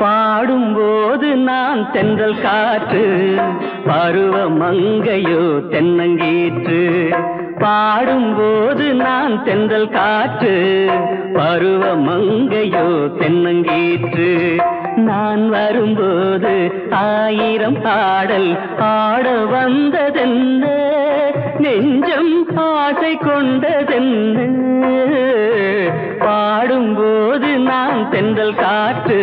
பாடும்போது நான் தென்றல் காற்று, பருவ மங்கையோ தென்னங்கீற்று. பாடும்போது நான் தென்றல் காற்று, பருவ மங்கையோ தென்னங்கீற்று. நான் வரும்போது ஆயிரம் பாடல் ஆட வந்ததென்ன, நெஞ்சம் ஆசை கொண்டதென்ன. பாடும்போது நான் தென்றல் காற்று,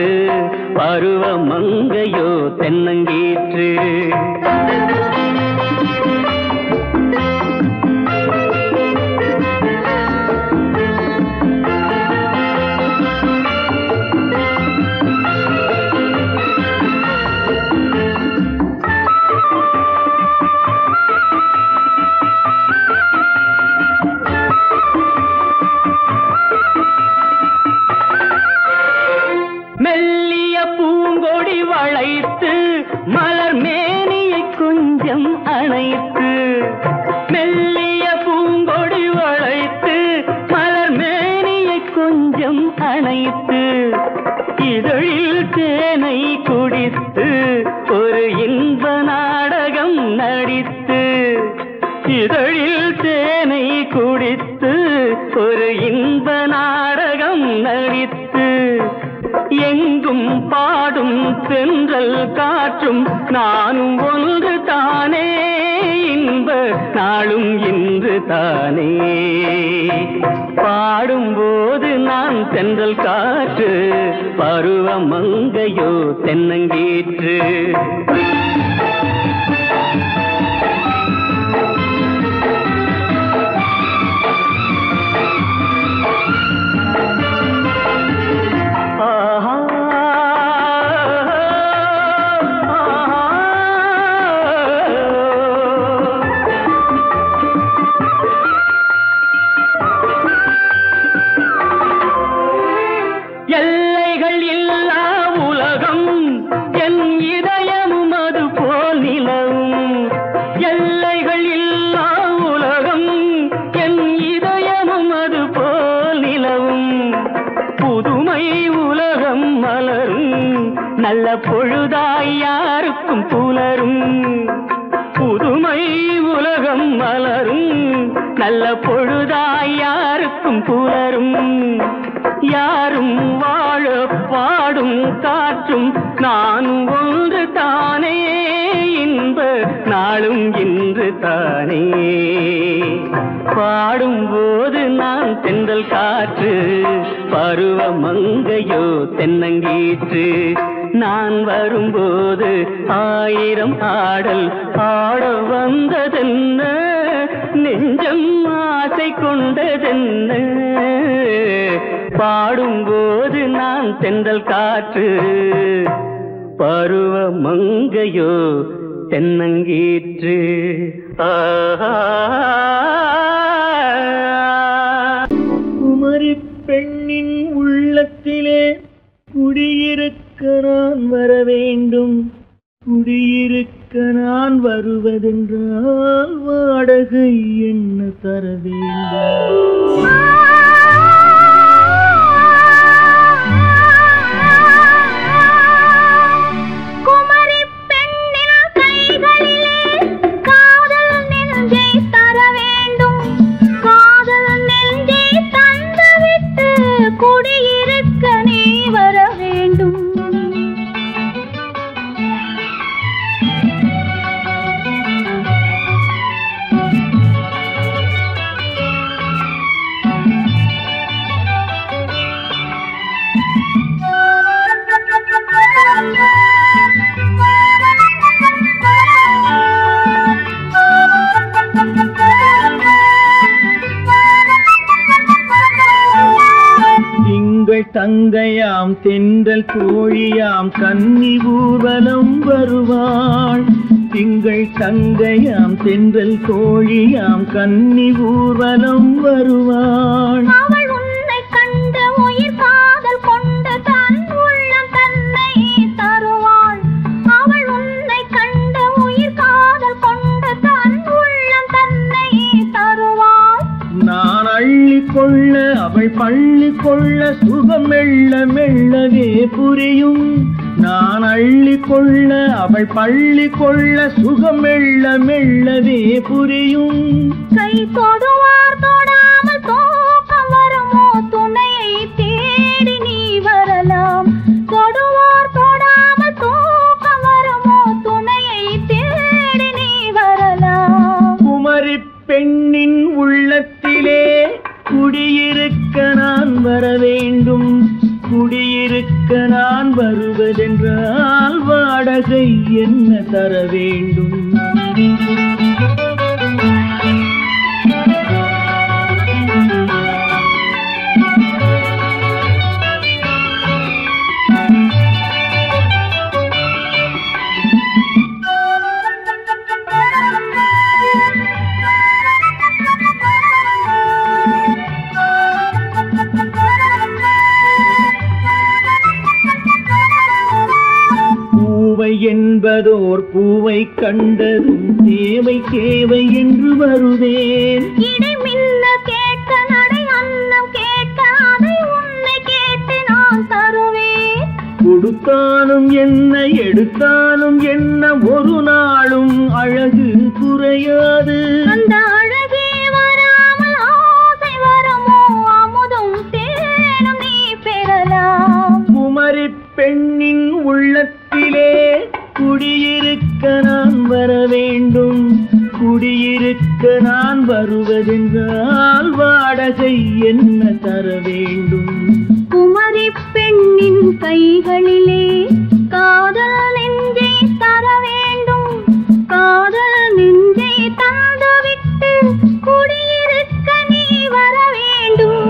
பருவ மங்கையோ தென்னங்கீற்று. மெல்லிய பூங்கொடி வளைத்து மலர் மேனியை கொஞ்சம் அணைத்து, மெல்லிய பூங்கொடி வளைத்து மலர் மேனியை கொஞ்சம் அணைத்து, இதழில் தேனை குடித்து ஒரு இன்ப நாடகம் நடித்து, இதழில் தேனை குடித்து ஒரு இன்ப நாடகம் நடித்து, எங்கும் பாடும் தென்றல் காற்றும் நானும் ஒன்று தானே, இன்ப நாளும் இன்று தானே. பாடும்போது நான் தென்றல் காற்று, பருவ மங்கையோ தென்னங்கீற்று. எல்லைகள் இல்லா உலகம் என் இதயமும் அது போல் நிலவும், எல்லைகள் இல்லா உலகம் என் இதயமும் அது போல் நிலவும். புதுமை உலகம் மலரும் நல்ல பொழுதாய் யாருக்கும் புலரும், புதுமை உலகம் மலரும் நல்ல பொழுதாய் யாருக்கும் புலரும். யாரும் வாழ பாடும் காற்றும் நானும் ஒன்று தானே, இன்ப நாளும் இன்று தானே. பாடும்போது நான் தென்றல் காற்று, பருவ மங்கையோ தென்னங்கீற்று. நான் வரும்போது ஆயிரம் ஆடல் ஆட வந்ததென்ன, நெஞ்சம் ஆசை கொண்டதென்ன. பாடும்போது நான் தென்றல் காற்று, பருவ மங்கையோ தென்னங்கீற்று. குமரி பெண்ணின் உள்ளத்திலே குடியிருக்க நான் வர வேண்டும், குடியிருக்க நான் வருவதென்றால் வாடகை என்ன தர வேண்டும். தங்கையாம் தென்றல் தோழியாம் கன்னி ஊர்வலம் வருவாள். திங்கள் தங்கையாம் தென்றல் தோழியாம் கன்னி ஊர்வலம் வருவாள். அவள் உன்னை கண்டு உயிர் காதல் கொண்டு தன் உள்ளம் தன்னை தருவாள். அவள் உன்னை கண்டு உயிர் காதல் கொண்டு தன் உள்ளம் தன்னை தருவாள். நான் அள்ளி கொள்ள அவள் பள்ளி கொள்ள சுகம் மெல்ல மெல்லவே புரியும். நான் அள்ளி கொள்ள அவள் பள்ளி கொள்ள சுகம் மெல்ல மெல்லவே புரியும். கை தொடுவார் தொடாமல் தூக்கம் வருமோ துணையை தேடி நீ வரலாம். தொடுவார் தொடாமல் தூக்கம் வருமோ துணையை தேடி நீ வரலாம். குமரி பெண்ணின் உள்ளத்திலே குடியிருக்க நான் வர வேண்டும். குடியிருக்க நான் வருவதென்றால் வாடகை என்ன தர வேண்டும்? என்பதோர் பூவை கண்டதும் தேவை தேவை என்று வருவேன். இடை மின்ன கேட்க நடை அன்னம் கேட்க அதை உன்னை கேட்டு நான் தருவேன். கொடுத்தாலும் என்ன எடுத்தாலும் என்ன ஒரு நாளும் அழகு குறையாது. அந்த அழகே வராமல் ஆசை வரமோ அமுதும் தேனும் நீ பெறலாம். குமரி பெண்ணின் உள்ளத்திலே குடியிருக்க நான் வர வேண்டும். குடியிருக்க நான் வருவதென்றால் வாடகை என்ன தர வேண்டும்? குமரி பெண்ணின் கைகளிலே காதல் நெஞ்சை தர வேண்டும். காதல் நெஞ்சை தந்துவிட்டு குடியிருக்க நீ வர வேண்டும்.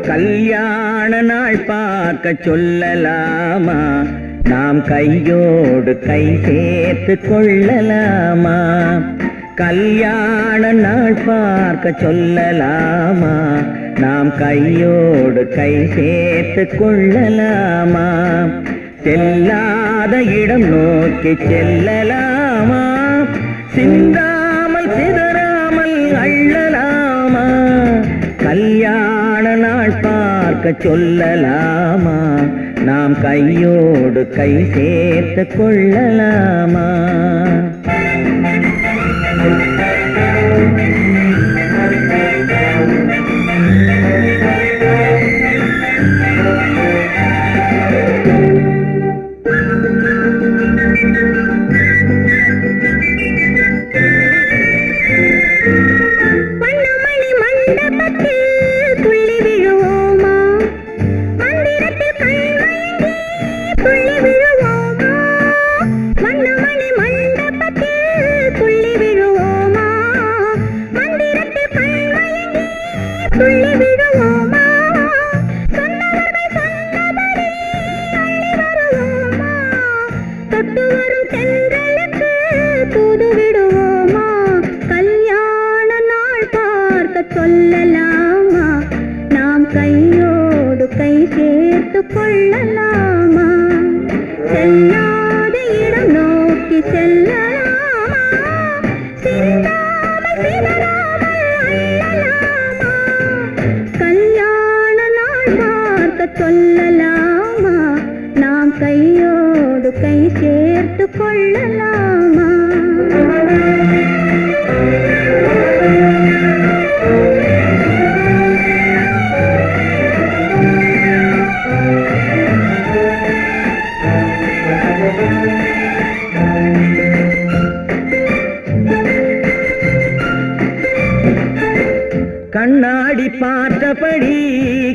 கல்யாண நாள் பார்க்க சொல்லலாமா? நாம் கையோடு கை சேர்த்து கொள்ளலாமா? கல்யாண நாள் பார்க்க சொல்லலாமா? நாம் கையோடு கை சேர்த்து கொள்ளலாமா? செல்லாத இடம் நோக்கி செல்லலாமா? சிந்தாமல் சிதறாமல் அள்ளலாமா? கல்யாண நாள் பார்க்க சொல்லலாமா? நாம் கையோடு கை சேர்த்து கொள்ளலாமா? சொல்லலாமா? நாம் கையோடு கை சேர்த்து கொள்ளலாமா? செல்லாத இடம் நோக்கி செல்லலாமா? சிந்தாமல் சிதறாமல் அள்ளலாமா? கல்யாண நாள் பார்க்க சொல்லலாமா? நாம் கையோடு கை சேர்த்து கொள்ளலாமா? கண்ணாடி பார்த்தபடி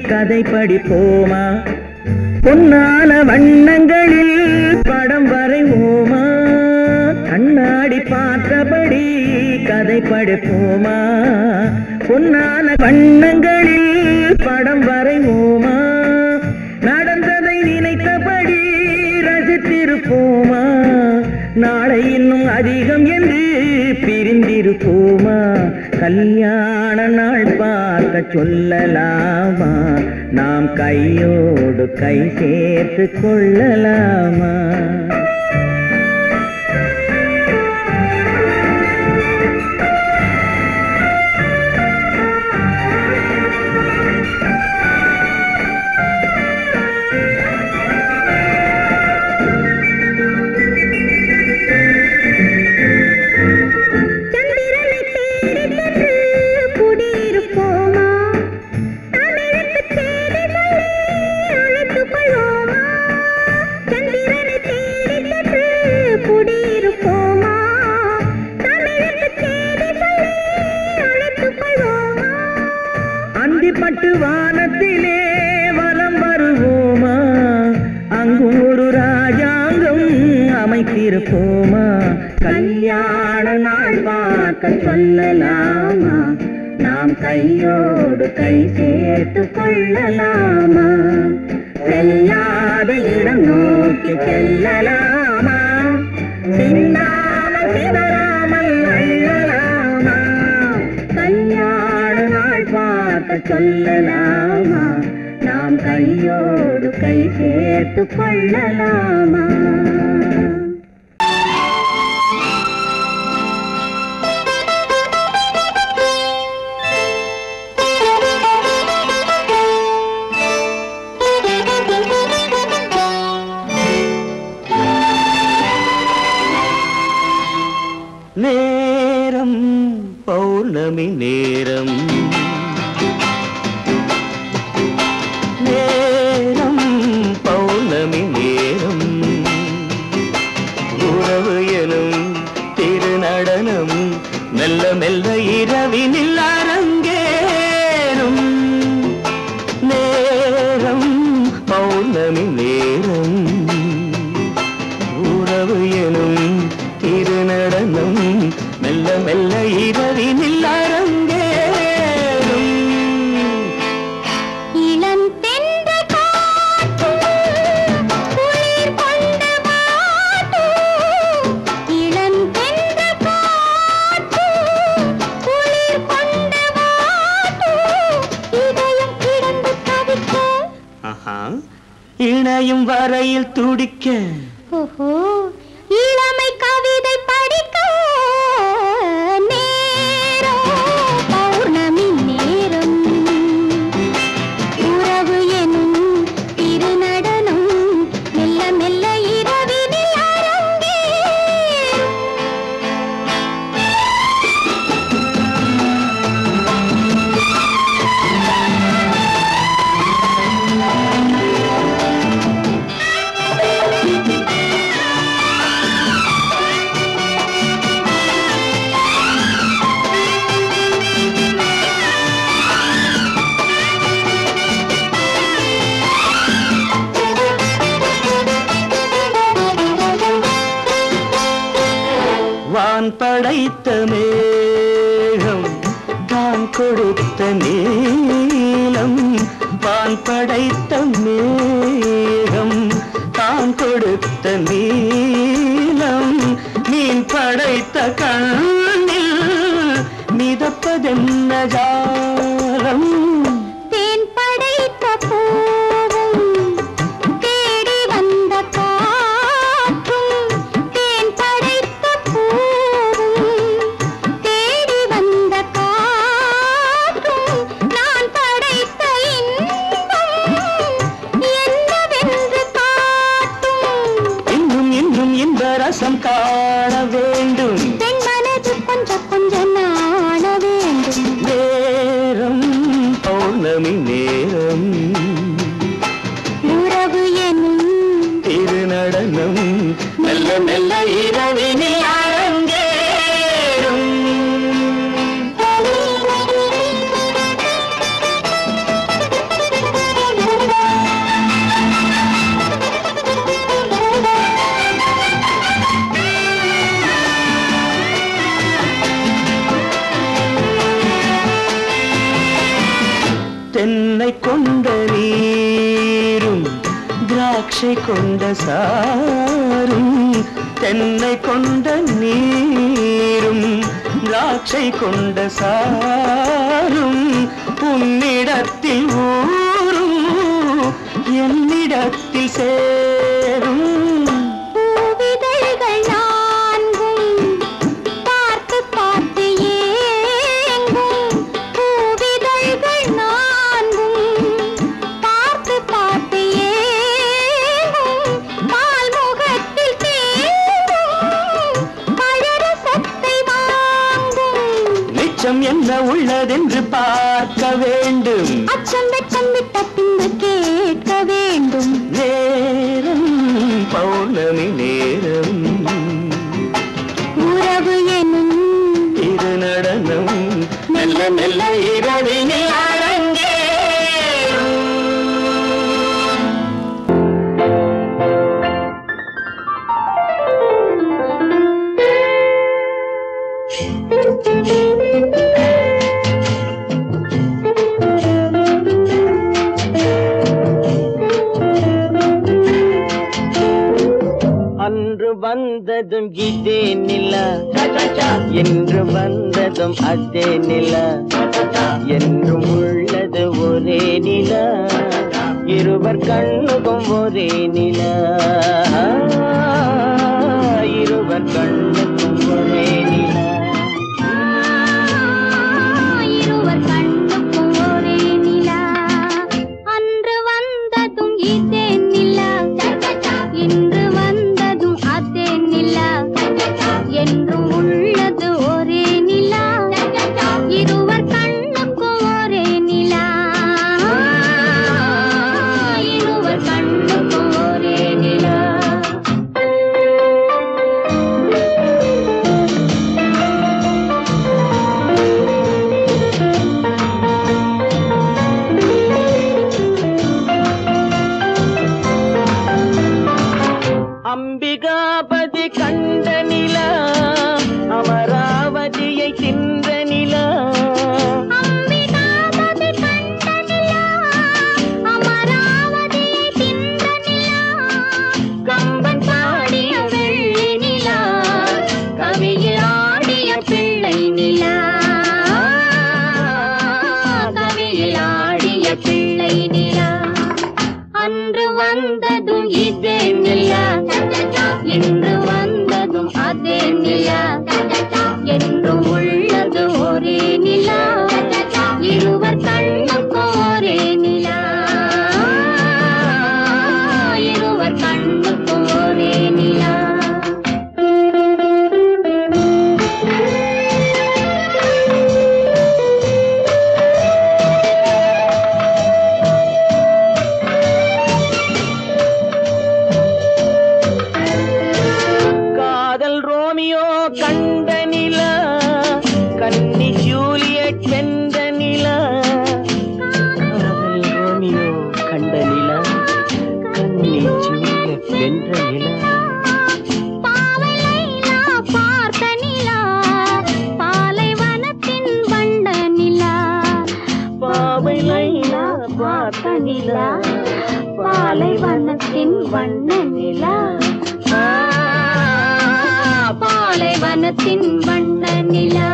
கதை படிப்போமா? பொன்னான வண்ணங்களில் படம் வரைவோமா? கண்ணாடி பார்த்தபடி கதை படிப்போமா? பொன்னான வண்ணங்களில் படம் வரைவோமா? நடந்ததை நினைத்தபடி ரசித்திருப்போமா? நாளை இன்னும் அதிகம் என்று பிரிந்திருப்போமா? கல்யாண நாள் பார்க்க சொல்லலாமா? நாம் கையோடு கை சேர்த்து கொள்ளலாமா? பட்டு வானத்திலே வலம் வருவோமா? அங்கும் ஒரு ராஜாங்கம் அமைத்திருப்போமா? கல்யாண நாள் பார்க்க சொல்லலாமா? நாம் கையோடு கை சேர்த்து கொள்ளலாமா? செல்லாத இடம் நோக்கி செல்லலாமா? சிந்தாமல் சிதறாமல் அள்ளலாமா? கல்யாண நாள் பார்க்க சொல்லலாமா? நாம் கையோடு கை சேர்த்து கொள்ளலாமா? நேரம் பௌர்ணமி நேரம், நேரம் பௌர்ணமி நேரம், உறவு எனும் திருநடனம் மெல்ல மெல்ல இரவினில் அரங்கேறும். நேரம் பௌர்ணமி நேரம், உறவு எனும் திருநடனம் மெல்ல மெல்ல இரவினில் அரங்கேறும். இளம் தென்றல் காற்றும் குளிர் கொண்ட வாட்டும், இளம் தென்றல் காற்றும் குளிர் கொண்ட வாட்டும், இதயம் கிடந்து தவிக்க, இணையும் வரையில் துடிக்க, ஓஹோ இளமை கவிதை படிக்க. நேரம் பௌர்ணமி நேரம், உறவு எனும் திருநடனம் மெல்ல மெல்ல இரவினில் அரங்கேறும். வான் படைத்த மேகம் தான் கொடுத்த நீலம், வான் படைத்த மேகம் தான் கொடுத்த நீலம், மீன் படைத்த கண்ணில் மிதப்பதென்ன ஜாலம். தேன் படைத்த பூவும் தேடி வந்த காற்றும், தேன் படைத்த பூவும் தேடி வந்த காற்றும், நான் படைத்த இன்பம் நேசம் காண வேண்டும். பெண் மனது கொஞ்சம் கொஞ்சம் நாண வேண்டும். நேரம் பௌர்ணமி நேரம், உறவு எனும் திருநடனம் மெல்ல மெல்ல இரவினில் அரங்கேறும். தென்னை கொண்ட நீரும் திராட்சை கொண்ட சாரும், தென்னை கொண்ட நீரும் திராட்சை கொண்ட சாரும், உன்னிடத்தில் ஊரும் என்னிடத்தில் சேரும். பூவிதழ்கள் நான்கும் பார்த்து பார்த்து ஏங்கும். பூவிதழ்கள் நான்கும் பார்த்து பார்த்து ஏங்கும். பால்முகத்தில் தேங்கும் பழரசத்தை வாங்கும். நிச்சம் என்ன உள்ளதென்று பார்க்க வேண்டும். அச்சம் வெச்சம் விட்ட பின்பு கேட்க வேண்டும். நேரம் பௌர்ணமி நேரம், உறவு எனும் திருநடனம் மெல்ல மெல்ல இரவினில் அரங்கேறும். அன்று வந்ததும் இதே நிலா, என்று வந்ததும் அதே நிலா, என்றும் உள்ளது ஒரே நிலா, இருவர் கண்ணுக்கும் ஒரே நிலா, இருவர் கண்ணுக்கும் ஒரே நிலா, இருவர் கண்ணுக்கும் ஒரே நிலா. அன்று வந்ததும் இதே நிலா, இன்று வந்ததும் அதே நிலா, என்றும் உள்ளது ஒரே நிலா, இருவர் கண்ணுக்கும் ஒரே நிலா, இருவர் கண்ணுக்கும் ஒரே நிலா. அம்பிகாபதி கண்ட நிலா, அமராவதியை தின்ற நிலா, அம்பிகாபதி கண்ட நிலா, அமராவதியை தின்ற நிலா, கம்பன் பாடிய வெள்ளி நிலா, கவியில் ஆடிய பிள்ளை நிலா, கவியில் ஆடிய பிள்ளை நிலா. அன்று வந்ததும் இதே நிலா, இன்று வந்ததும் அதே நிலா, என்றும் உள்ளது ஒரே நிலா, இருவர் கண்ணுக்கும் ஒரே நிலா, இருவர் கண்ணுக்கும் ஒரே நிலா. காதல் ரோமியோ கண்ட நிலா, கன்னி ஜூலியட் வென்ற நிலா, காதல் ரோமியோ கண்ட நிலா, கன்னி ஜூலியட் வென்ற நிலா. பாவை லைலா பார்த்த நிலா, பாலைவனத்தின் வண்ட நிலா, பாவை லைலா பார்த்த நிலா, பாலைவனத்தின் வண்ண நிலா, பாலைவனத்தின் வண்ண நிலா.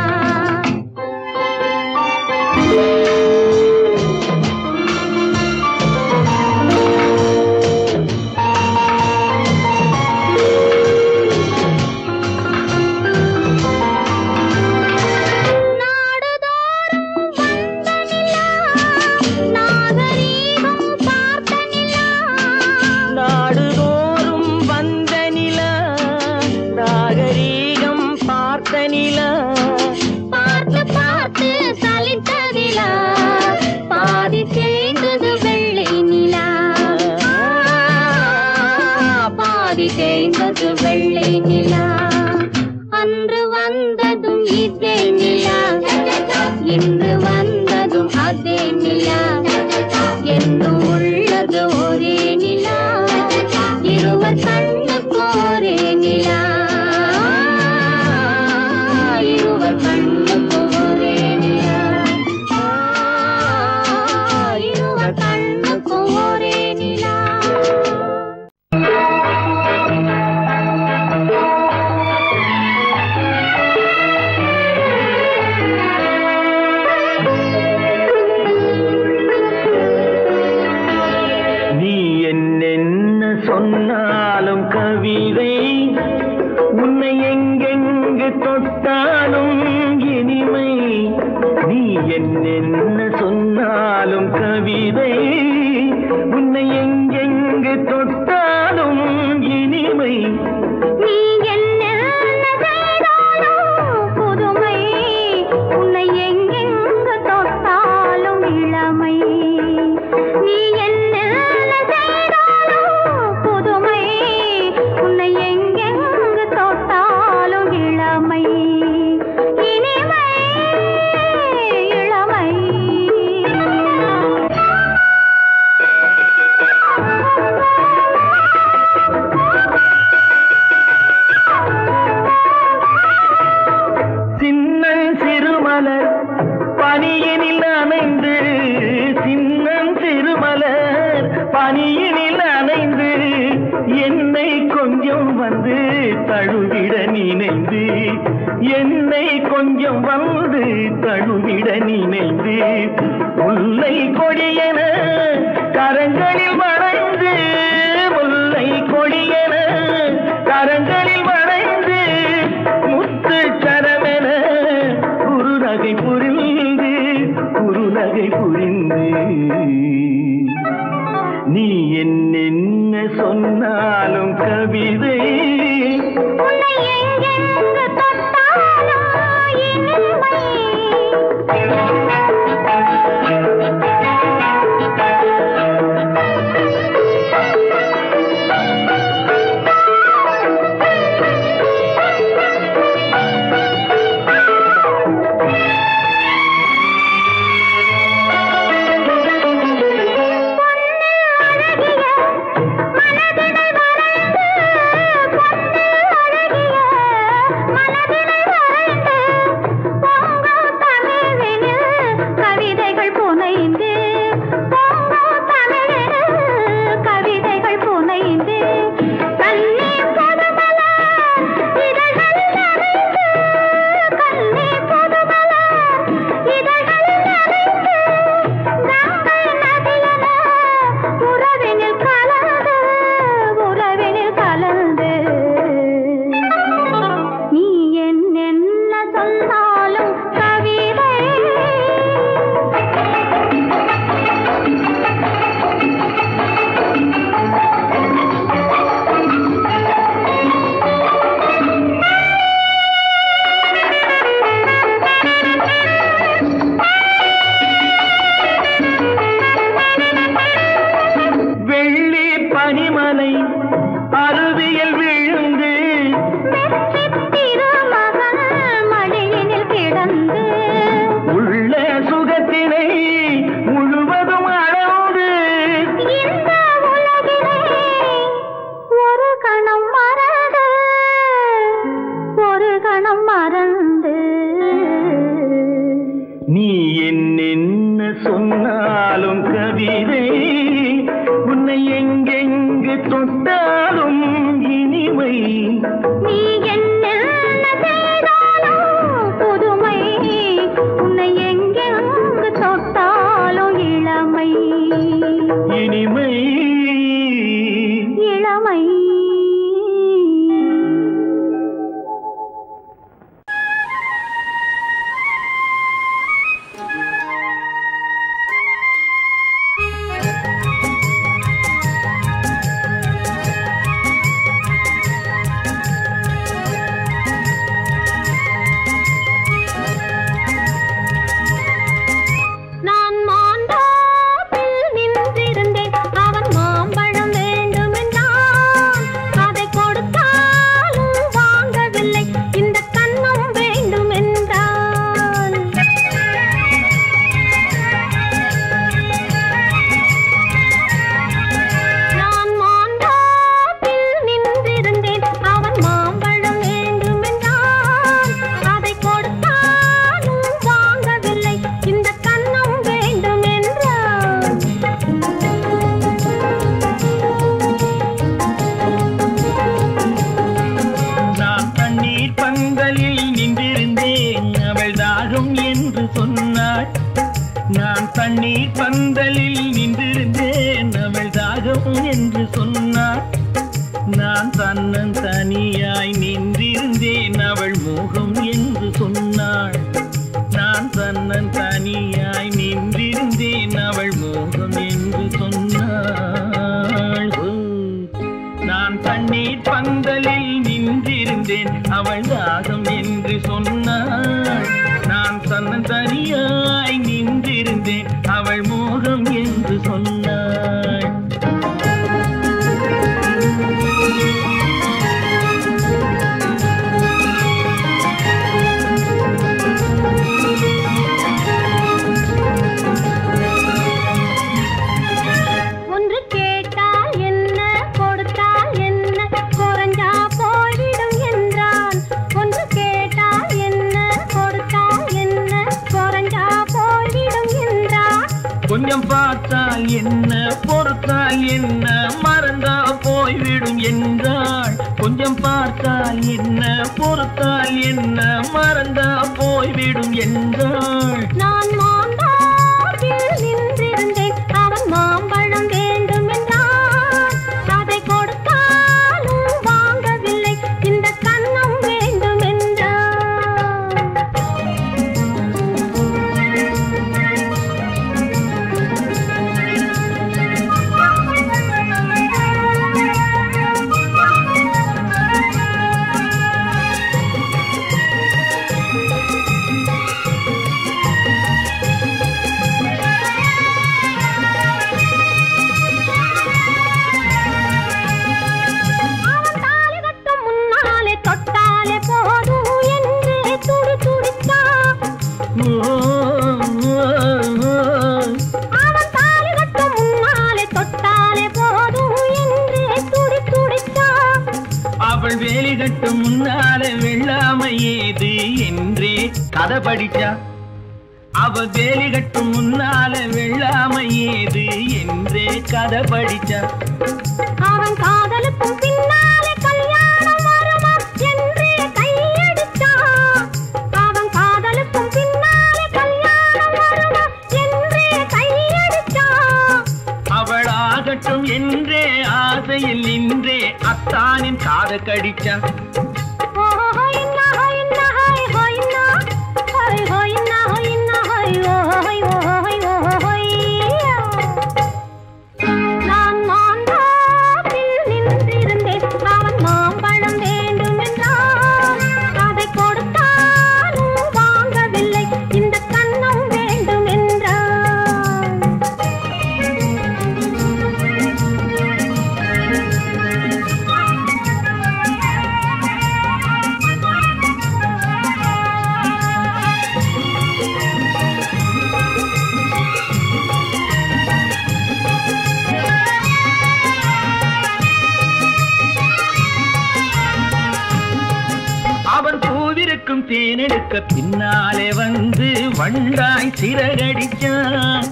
தேய்ந்தது வெள்ளை நிலா. அன்று வந்ததும் இதே நிலா, இன்று வந்ததும் அதே நிலா. என்றும் உள்ளது ஒரே நிலா, இருவர் கண்ணுக்கு ஒரே நிலா. இருவர் கண்ணுக்கு ஒரே நிலா, இருவர் கண்ணுக்கு ஒரே நிலா. சொன்னாலும் கவிதை உன்னை எங்கெங்கு தொட்டாலும் இனிமை. நீ என்ன சொன்னாலும் கவிதை உன்னை எங்கெங்கு தொட்டாலும் இனிமை. நீ என்ன செய்தாலும் புதுமை, உன்னை எங்கெங்கு தொட்டாலும் இளமை. நீ என்ன பனியினில் அணைந்து என்னை கொஞ்சம் வந்து தழுவிட நினைந்து, என்னை கொஞ்சம் வந்து தழுவிட நினைந்து, முல்லை கொடியென கரங்களில் வளைந்து, முல்லை கொடியென கரங்களில் வளைந்து, முத்து சரமென குறுநகை புரிந்து, குறுநகை புரிந்து. நீ என்ன சொன்னாலும் கவிதை உன்னை எங்கெங்கு தொட்டாலும் இனிமை. அவன் சொன்னாள். நான் தன்னன் தனியாய் நின்றிருந்தேன் அவள் மோகம் என்று சொன்னாள். நான் தன்னன் தனியாய் நின்றிருந்தேன் அவள் மோகம் என்று சொன்னாள். நான் தண்ணீர் பந்தலில் நின்றிருந்தேன் அவள் தாகம் என்று சொன்னாள். நான் தன்னன் தனியாய் நின்றிருந்தேன் அவள் மோகம் என்று சொன்னாள். கொஞ்சம் பார்த்தால் என்ன பொறுத்தால் என்ன மறந்தா போய்விடும் என்றாள். கொஞ்சம் பார்த்தால் என்ன பொறுத்தால் என்ன மறந்தா போய்விடும் என்றாள். நான் மாம்பழத்தில் நின்றிருந்தேன் அவன் மாம்பழம் வேண்டும் என்றான். அதை கொடுத்தாலும் வாங்கவில்லை இந்த கன்னம் வேண்டும் என்றான். அவள் வேலி கட்டும் முன்னாலே வெள்ளாமை ஏது என்றே கதை படிச்சா. அவள் வேலி கட்டும் முன்னாலே வெள்ளாமை ஏது என்றே கதை படிச்சா. அவன் காதலுக்கும் பின்னாலே கல்யாணம் வருமா என்றே கையடிச்சா. அவன் காதலுக்கும் பின்னாலே கல்யாணம் வருமா என்றே கையடிச்சா. அவள் ஆகட்டும் என்றே ஆசையில் நின்றே அத்தானின் காத கடிச்சா. நான் மாம்பழத்தில் நின்றிருந்தேன் அவன் மாம்பழம் வேண்டும் என்றான். அதை கொடுத்தாலும் வாங்கவில்லை இந்த கன்னம் வேண்டும் என்றான். அவன் பூவிருக்கும் தேனெடுக்க பின்னாலே வந்து வண்டாய் சிறகடிச்சான்.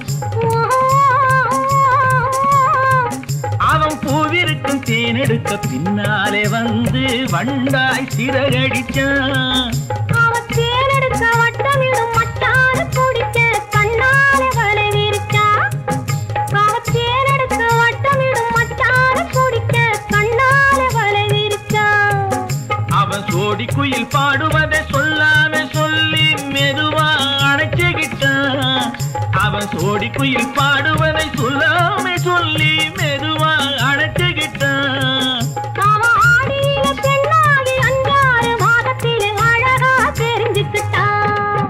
அவன் பூவிருக்கும் தேனெடுக்க பின்னாலே வந்து வண்டாய் சிறகடிச்சான். அவன் தேனெடுக்க வட்டமிடும் மட்டான குடிக்க கண்ணாலே வலை விரிச்சா. அவன் தேனெடுக்க வட்டமிடும் மட்டான குடிக்க கண்ணாலே வலை விரிச்சா. அவன் சோடி குயில் பாடுவதை சொல்லாம சொல்லி மெதுவா அணைச்சுக்கிட்டான். அவன் சோடி குயில் பாடுவதை சொல்லாம சொல்லி மெதுவா அணைச்சுக்கிட்டான். அவன் ஆடிய பெண்ணாகி 5-6 மாதத்திலே அழகா தெரிஞ்சுக்கிட்டான்.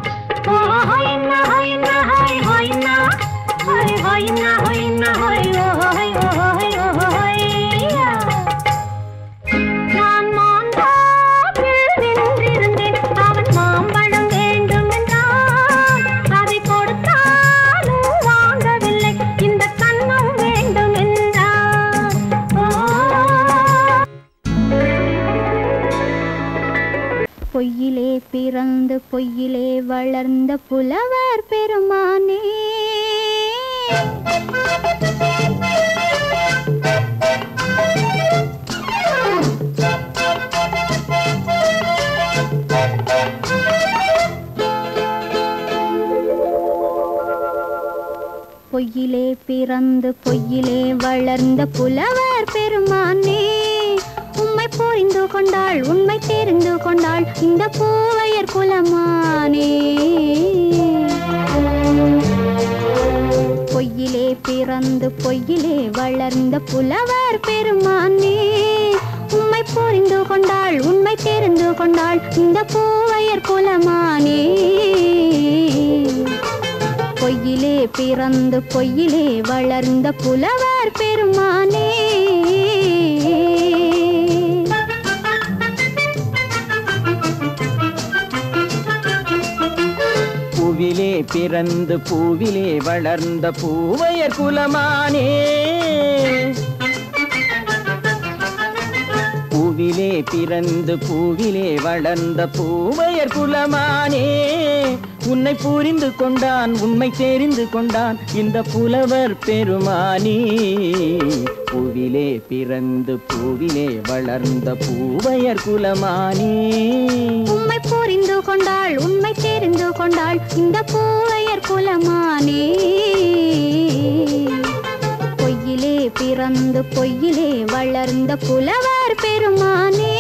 ஹொய்னா ஹொய்னா ஹொய் ஹொய்னா ஹொய் ஹொய்னா ஹொய்னா ஹொய் ஹொய் ஹொய் ஹொய்யா. நான் மாம்பழத்தில் நின்றிருந்தேன் அவன் மாம்பழம் வேண்டும் என்றான். அதை கொடுத்தாலும் வாங்கவில்லை இந்த கன்னம் வேண்டும் என்றான். பொய்யிலே பிறந்து பொய்யிலே வளர்ந்த புலவர் பெருமானே, பொய்யிலே பிறந்து பொய்யிலே வளர்ந்த புலவர் பெருமானே, உம்மை புரிந்து கொண்டாள் உண்மை தெரிந்து கொண்டாள் இந்த பூவையர் குலமானே. பொய்யிலே பிறந்து பொய்யிலே வளர்ந்த புலவர் பெருமானே, உம்மை புரிந்து கொண்டாள் உண்மை தெரிந்து கொண்டாள் இந்த பூவையர் குலமானே. பொய்யிலே பிறந்து பொய்யிலே வளர்ந்த புலவர் பெருமானே. பூவிலே பிறந்து பூவிலே வளர்ந்த பூவையர் குலமானே, பூவிலே பிறந்து பூவிலே வளர்ந்த பூவையர் குலமானே, உன்னை புரிந்து கொண்டான் உண்மை தெரிந்து கொண்டான் இந்த புலவர் பெருமானே. பூவிலே பிறந்து பூவிலே வளர்ந்த பூவையர் குலமானே, உம்மை புரிந்து கொண்டாள் உண்மை தெரிந்து கொண்டாள் இந்த பூவையர் குலமானே. பொய்யிலே பிறந்து பொய்யிலே வளர்ந்த புலவர் பெருமானே.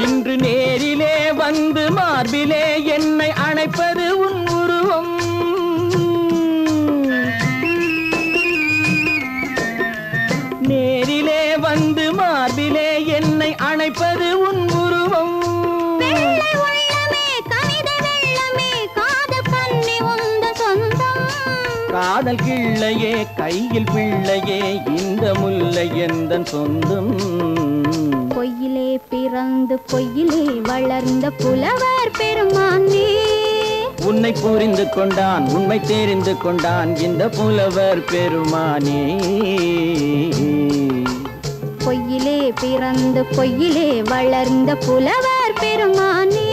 இன்று நேரிலே வந்து மார்பிலே என்னை அணைப்பது உன் உருவம், நேரிலே வந்து மார்பிலே என்னை அணைப்பது உன் உருவம். காதல் கிள்ளையே கையில் பிள்ளையே இந்த முல்லை எந்தன் சொந்தம். பொய்யிலே பிறந்து பொய்யிலே வளர்ந்த புலவர் பெருமானே, உன்னை புரிந்து கொண்டான் உண்மை தெரிந்து கொண்டான் இந்த புலவர் பெருமானே. பொய்யிலே பிறந்து பொய்யிலே வளர்ந்த புலவர் பெருமானே.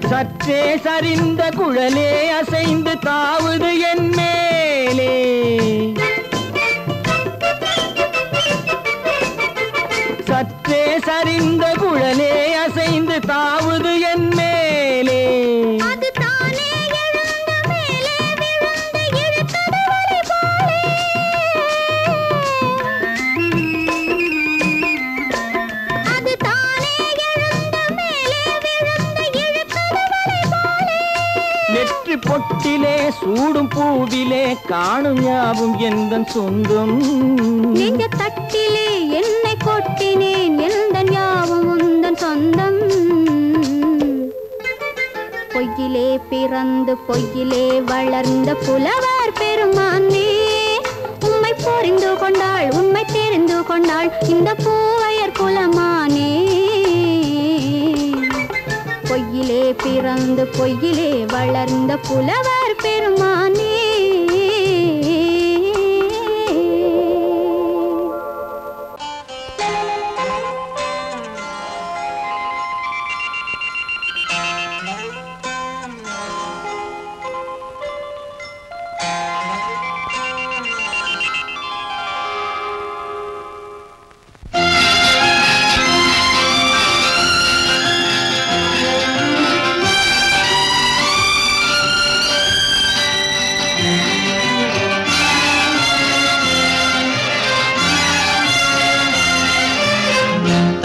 சற்றே சரிந்த குழலே அசைந்து தாவுது என் மேலே, சற்றே சரிந்த குழலே அசைந்து தாவுது என் மேலே. நெற்றி பொட்டிலே சூடும் பூவிலே காணும் யாவும் எந்தன் சொந்தம். நெஞ்ச தட்டிலே என்னை கொட்டினேன் எந்தன் யாவும் உந்தன் சொந்தம். பொய்யிலே பிறந்து பொய்யிலே வளர்ந்த புலவர் பெருமானே, உம்மை புரிந்து கொண்டாள் உண்மை தெரிந்து கொண்டாள் இந்த பூவையர் குலமானே. பொய்யிலே பிறந்து பொய்யிலே வளர்ந்த புலவர் பெருமானே.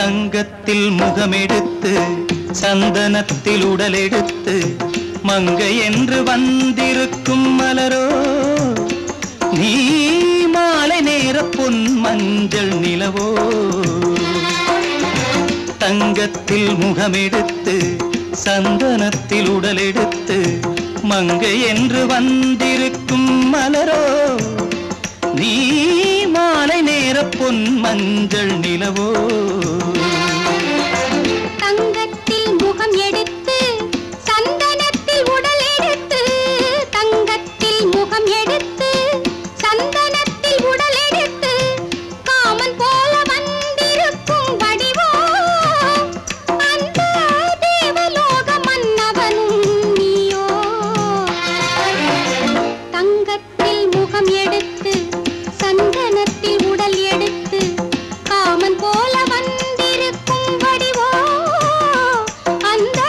தங்கத்தில் முகமெடுத்து சந்தனத்தில் உடலெடுத்து மங்கை என்று வந்திருக்கும் மலரோ நீ மாலை நேர பொன் மஞ்சள் நிலவோ தங்கத்தில் முகமெடுத்து சந்தனத்தில் உடலெடுத்து மங்கை என்று வந்திருக்கும் மலரோ நீ மாலை நேர பொன் மஞ்சள் நிலவோ தங்கத்தில் முகம் எடுத்து சந்தனத்தில் உடல் எடுத்து தங்கத்தில் முகம் எடுத்து சந்தனத்தில் உடல் எடுத்து காமன் போல வந்திருக்கும் வடிவோ அந்த தேவலோக மன்னவனும் நீயோ தங்கத்தில் முகம் எடுத்து சந்தனத்தில் உடல் எடுத்து காமன் போல வந்திருக்கும் வடிவோ அந்த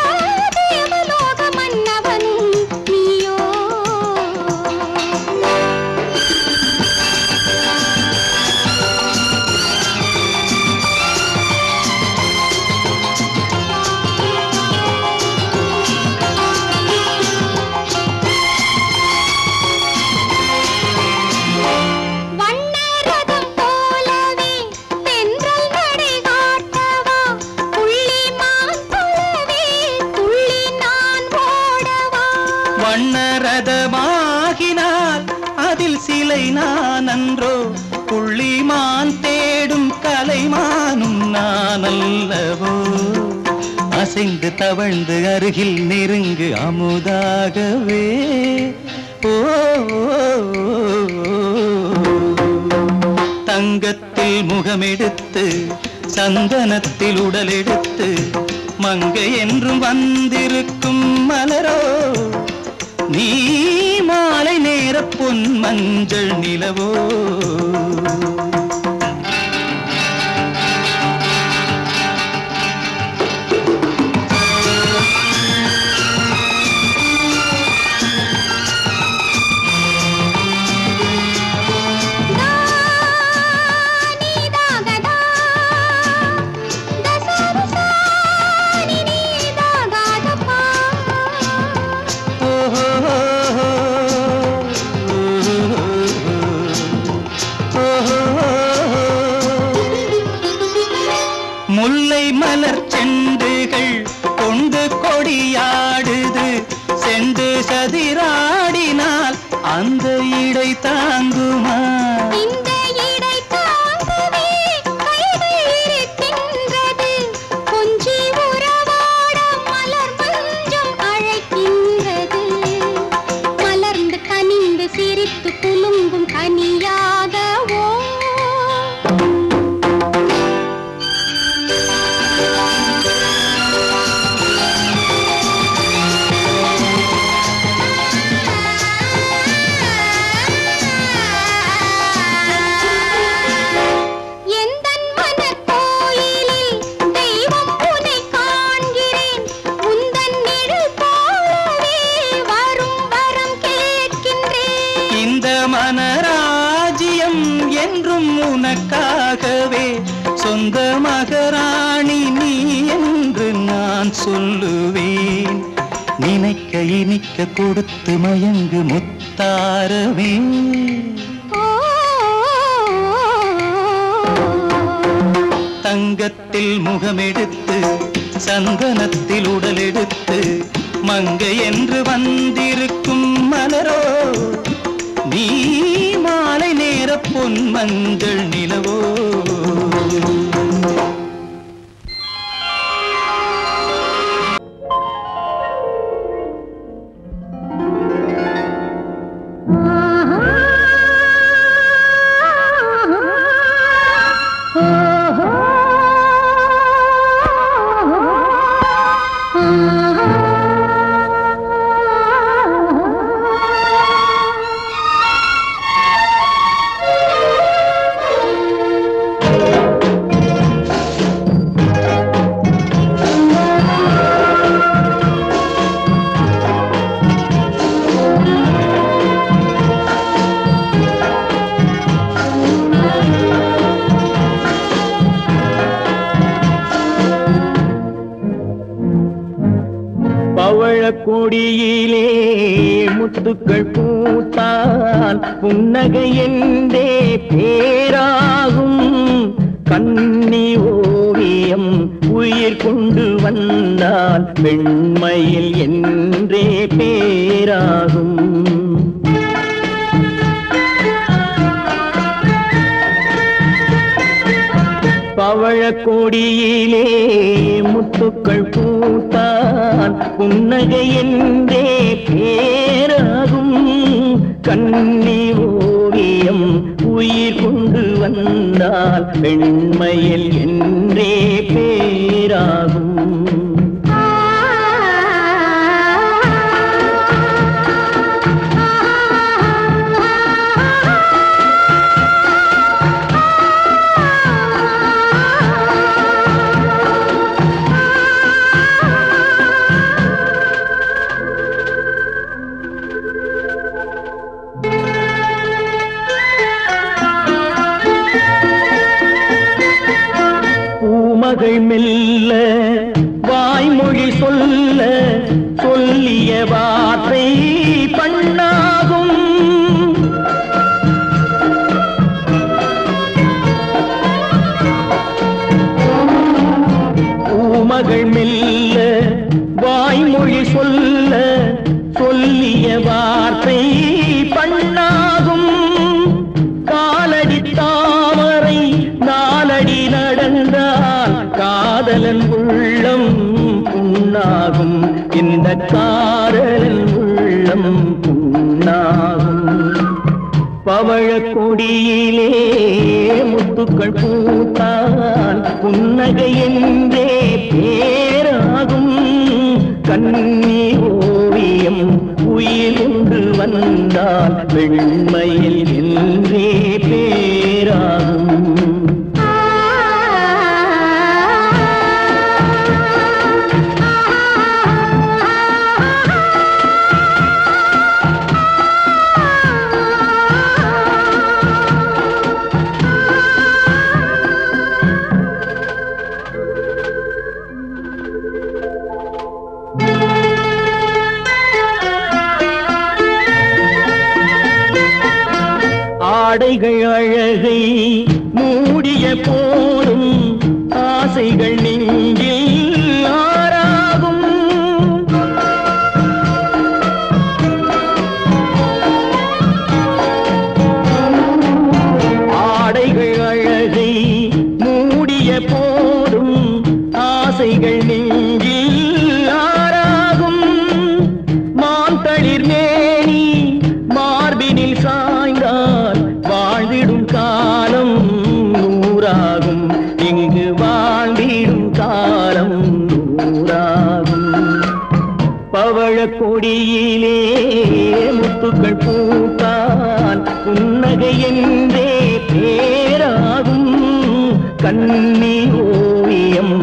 தேவலோக மன்னவனும் நீயோ வண்ணரதம் போலவே தென்றல் நடை காட்டவா புள்ளிமான் போலவே துள்ளி நான் ஓடவா வண்ணரதமாகினால் அதில் சிலை நான் அன்றோ புள்ளிமான் தேடும் கலைமானும் நான் அல்லவோ அசைந்து தவழ்ந்து அருகில் நெருங்கு அமுதாகவே ஓ தங்கத்தில் முகமெடுத்து சந்தனத்தில் உடலெடுத்து மங்கை என்றும் வந்திருக்கும் மலரோ நீ மாலை நேர பொன் மஞ்சள் நிலவோ முல்லை மலர் செண்டுகள் கொண்டு கொடியாடுது செண்டு சதிராடினால் அந்த இடை தாங்குமா இந்த இடை தாங்கவே கைகள் இருக்கின்றது கொஞ்சி உறவாட மலர் மஞ்சம் அழைக்கின்றது மலர்ந்து கனிந்து சிரித்து குலுங்கும் கனியாகவோ எந்தன் மனக்கோயிலில் தெய்வம் உன்னை காண்கிறேன் உந்தன் நிழல் போலவே வரும் வரம் கேட்கின்றேன் இந்த மனராஜ்யம் என்றும் உனக்காகவே சொந்த மகராணி நீ என்று நான் சொல்லுவேன் நினைக்க இனிக்க கொடுத்து மயங்கு முத்தாரவே தங்கத்தில் முகமெடுத்து சந்தனத்தில் உடலெடுத்து மங்கை என்று வந்திருக்கும் மலரோ நீ மாலை நேர பொன் மஞ்சள் நிலவோ பவழக்கொடியிலே முத்துக்கள் பூத்தால் புன்னகை என்றே பேராகும். கன்னி ஓவியம் உயிர் கொண்டு வந்தால் பெண்மையில் என்றே பேராகும். பவழக்கொடியிலே முத்துக்கள் பூத்தால் புன்னகை என்றே பேராகும். கன்னி ஓவியம் உயிர் கொண்டு வந்தால் பெண்மையில் என்றே பேராகும். மகள் மெல்ல வாய்மொழி சொல்ல சொல்லிய வார்த்தை பண்ணாகும். பூமகள் மெல்ல வாய்மொழி சொல்ல சொல்லிய வார்த்தை பண்ணாகும். காலடி தாமரை நாலடி நடந்தால் காதலன் உள்ளம் புண்ணாகும். இந்த காதலன் உள்ளம் புண்ணாகும். பவழக்கொடியிலே முத்துக்கள் பூத்தால் புன்னகை என்றே பேராகும். கன்னி ஓவியம் உயிர் கொண்டு வந்தால் பெண்மையில் என்றே பேராகும். ஆடைகள் அழகை மூடிய போதும் ஆசைகள் நெஞ்சில் ஆறாகும். ஆடைகள் அழகை மூடிய போதும் ஆசைகள் நெஞ்சில் ஆறாகும். மாந்தளிர் மேனி மார்பினில் சாய்ந்தால் வாழ்ந்திடும் காலம் நூறாகும். இங்கு வாழ்ந்திடும் காலம் நூறாகும். பவழக்கொடியிலே முத்துக்கள் பூத்தால் புன்னகை என்றே பேராகும். கன்னி ஓவியம்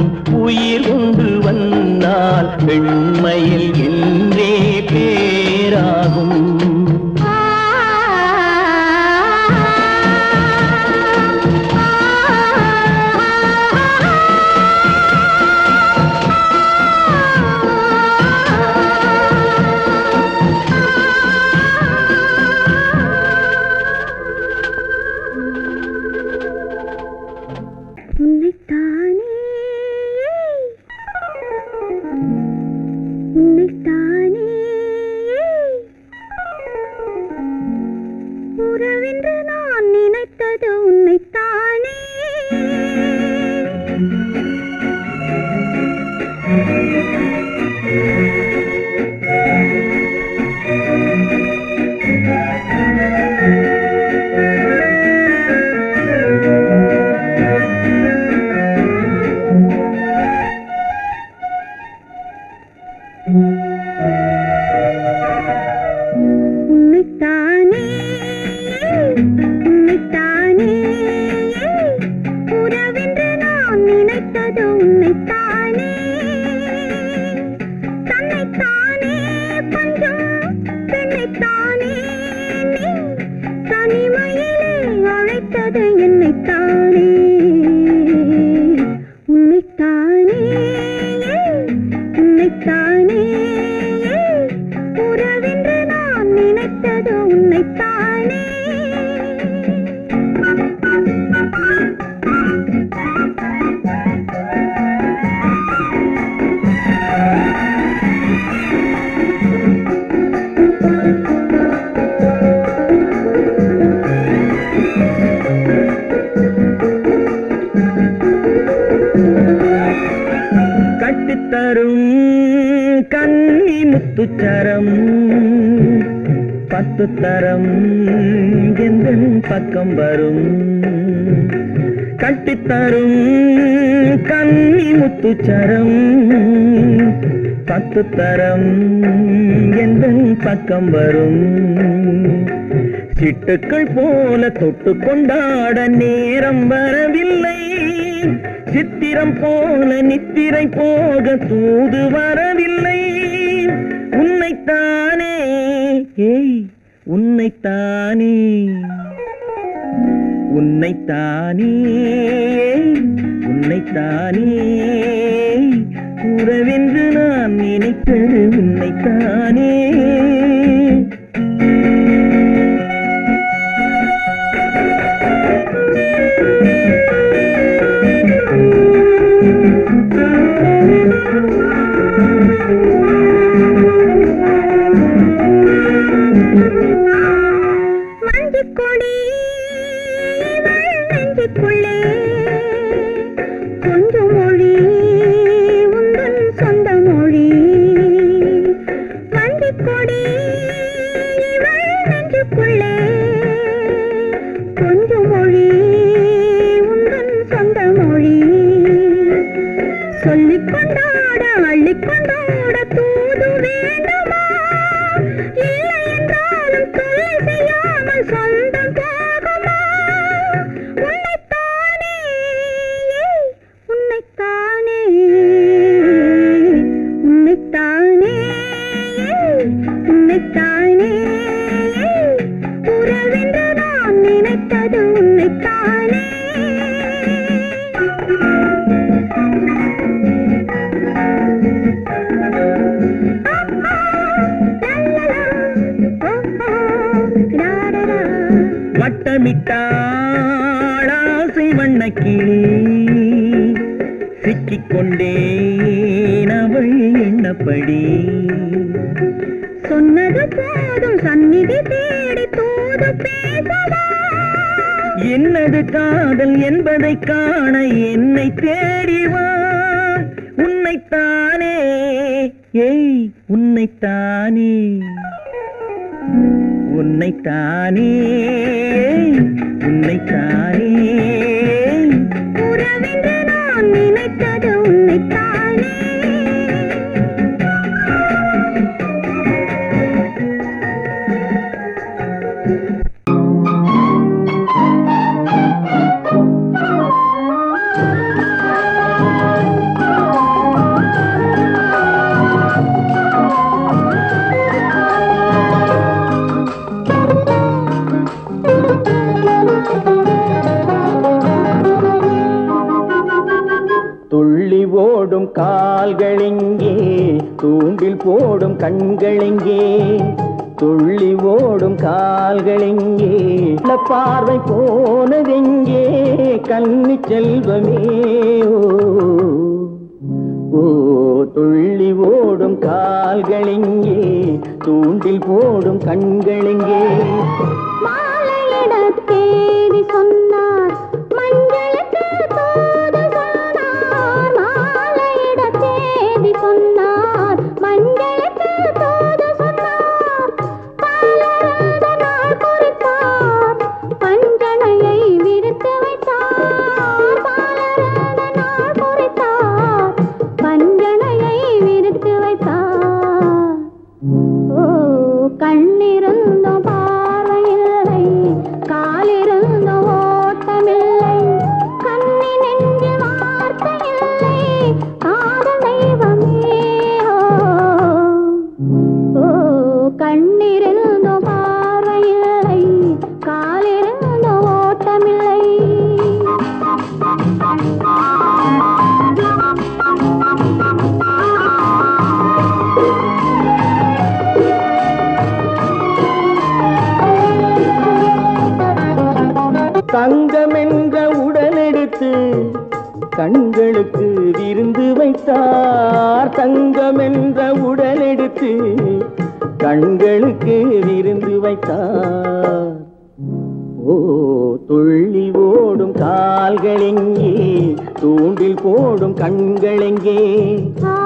உயிர் கொண்டு வந்தால் பெண்மையில் என்றே பேராகும். உறவென்று நான் நினைத்தது உன்னைத்தானே. உன்னைத்தானே உன்னைத்தானே உறவென்று நான் நினைத்தது உன்னைத்தானே. தன்னைத்தானே பஞ்சம் பெண்ணைத்தானே நீ தனிமையிலே அழைத்தது என்னைத்தானே. உன்னைத்தானே உன்னைத்தானே முத்துச்சரம் 10 தரம் எந்தன் பக்கம் வரும் கட்டித்தரும் கன்னி முத்துச்சரம் 10 தரம் எந்தன் பக்கம் வரும் சிட்டுக்கள் போல தொட்டு கொண்டாட நேரம் வரவில்லை சித்திரம் போல நித்திரை போக தூது வரவில்லை உன்னைத்தானே ஏய் உன்னைத்தானே உன்னைத்தானே உன்னைத்தானே கூறவென்று நான் நினைத்தது உன்னைத்தானே வட்டமிட்டாளாசை வண்ணக்கிளி சிக்கிக்கொண்டேன் அவள் எண்ணப்படி சொன்னது போதும் சந்நிதி தேடி தூது பேசவா என்னது காதல் என்பதை காண என்னை தேடிவா உன்னைத்தானே ஏய் உன்னைத்தானே உன்னைத்தானே உன்னைத்தானே உறவென்று நான் நினைத்தது உன்னைத்தானே துள்ளி ஓடும் கால்களெங்கே தூண்டில் போடும் கண்களெங்கே துள்ளி ஓடும் கால்களெங்கே பார்வை போனதெங்கே கன்னி செல்வமே ஓ துள்ளி ஓடும் கால்களெங்கே தூண்டில் போடும் கண்களெங்கே மாலையிட தேதி சொன்னார் மஞ்சளுக்கு தூது சொன்னார் மாலையிட தேதி சொன்னார் மஞ்சளுக்கு தூது சொன்னார் பாலருந்த நாள் குறித்தார் பஞ்சனையை விரித்து வைத்தார் பாலருந்த நாள் குறித்தார் பஞ்சனையை விரித்து வைத்தார் ஓ கண்ணிருந்தும் பார்வையில்லை காலிருந்தும் ஓட்டமில்லை கண்ணி நெஞ்சில் வார்த்தையில்லை காதல் தெய்வமே ஓ கண்ணிருந்தும் பார்வையில்லை காலிருந்தும் ஓட்டமில்லை தங்கம் என்ற உடலெடுத்து கண்களுக்கு விருந்து வைத்தார் தங்கம் என்ற உடலெடுத்து கண்களுக்கு விருந்து வைத்தார் ஓ துள்ளி ஓடும் கால்களெங்கே தூண்டில் போடும் கண்களெங்கே ஆ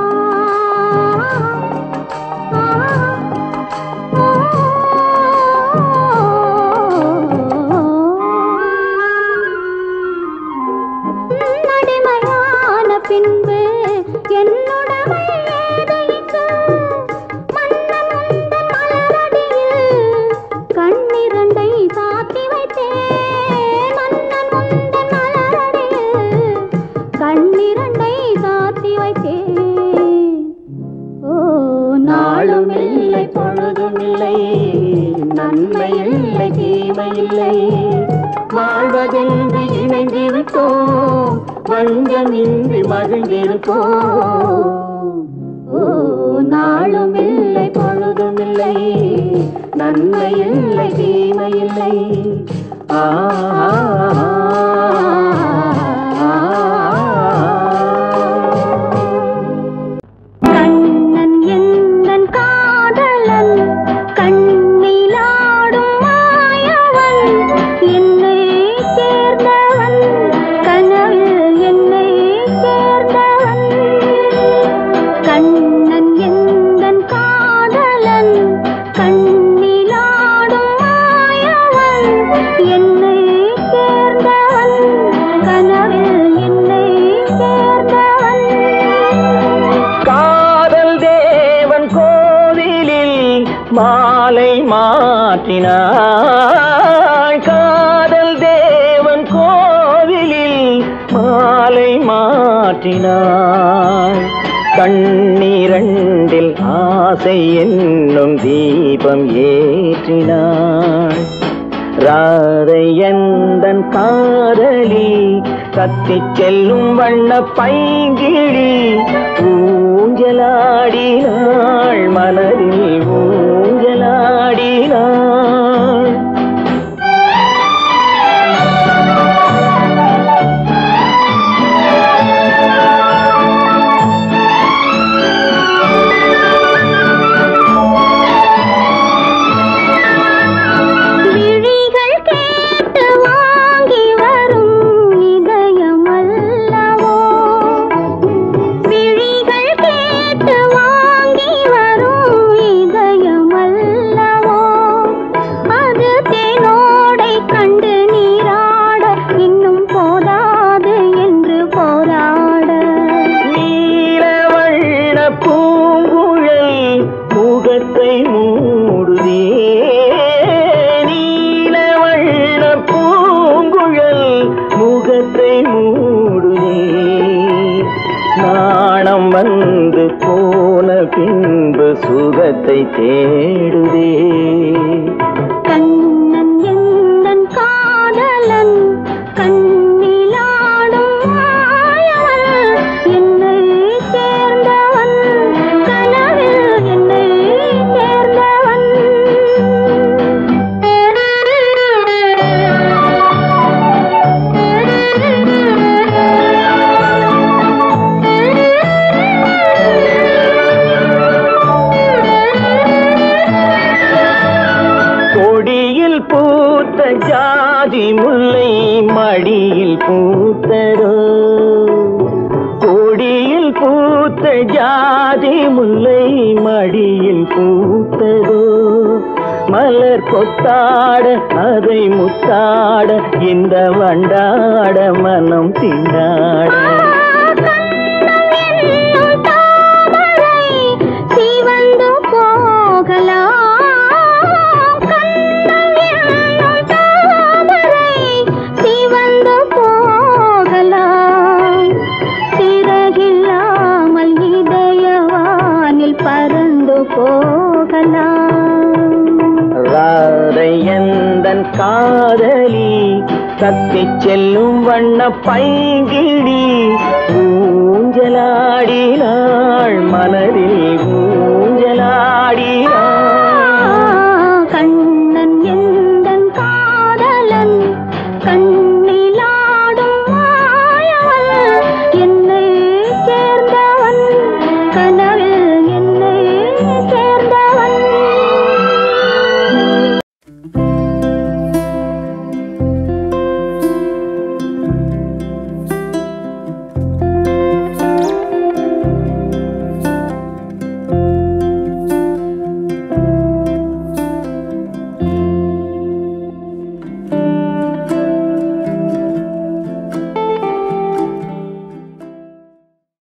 வாழ்வதென்று இணைந்திருப்போம், வஞ்சமின்றி மகிழ்ந்திருப்போம். நாளும் இல்லை பொழுதும் இல்லை, நன்மை இல்லை தீமை இல்லை. கண்ணன் எந்தன் காதலன், கண்ணிலாடும் மாயவன், என்னை சேர்ந்தவன், கனவில் என்னை சேர்ந்தவன். கண்ணன் எந்தன் காதலன், கண்ணிலாடும் மாயவன், என்னை சேர்ந்தவன், கனவில் என்னை சேர்ந்தவன். காதல் தேவன் கோவிலில் மாலை மாற்றினாய், காதல் தேவன் கோவிலில் மாலை மாற்றினாய். கண்ணீரண்டில் ஆசை என்னும் தீபம் ஏற்றினாய். ராதை எந்தன் காதலி, கத்திச் செல்லும் வண்ண பைங்கிழி, ஊஞ்சலாடினாள் மலரில் ஊஞ்சலாடினாள். விழிகள் கேட்டு வாங்கி வரும் இதயம் அல்லவோ, விழிகள் கேட்டு வாங்கி வரும் இதயம் அல்லவோ, அது தேனோடை கண்டு நீராட இன்னும் போதாது என்று போராட. நீலவண்ண பூங்குழல் முகத்தை மூடுதே, நீலவண்ண பூங்குழல் முகத்தை மூடுதே. நாணம் வந்து போன பின்பு சுகத்தை தேடுதே. கண்ணன் எந்தன் காதலன், கண்ணிலாடும் மாயவன், என்னை சேர்ந்தவன், கனவில் என்னை சேர்ந்தவன். கொடியில் பூத்த ஜாதி முல்லை மடியில் பூத்ததோ, கொடியில் பூத்த ஜாதி முல்லை மடியில் பூத்ததோ. மலர் கொத்தாட அதை முத்தாட இந்த வண்டாட மனம் திண்டாட. சிவந்து போகலாம், கண்ணன் என்னும் தாமரை சிவந்து போகலாம். சிறகில்லாமல் இதயவானில் பறந்து போகலாம். ராதை எந்தன் காதலி, கத்திச் செல்லும் வண்ண பைங்கிழி, ஊஞ்சலாடினாள் மலரில் ஊஞ்சலாடினாள்.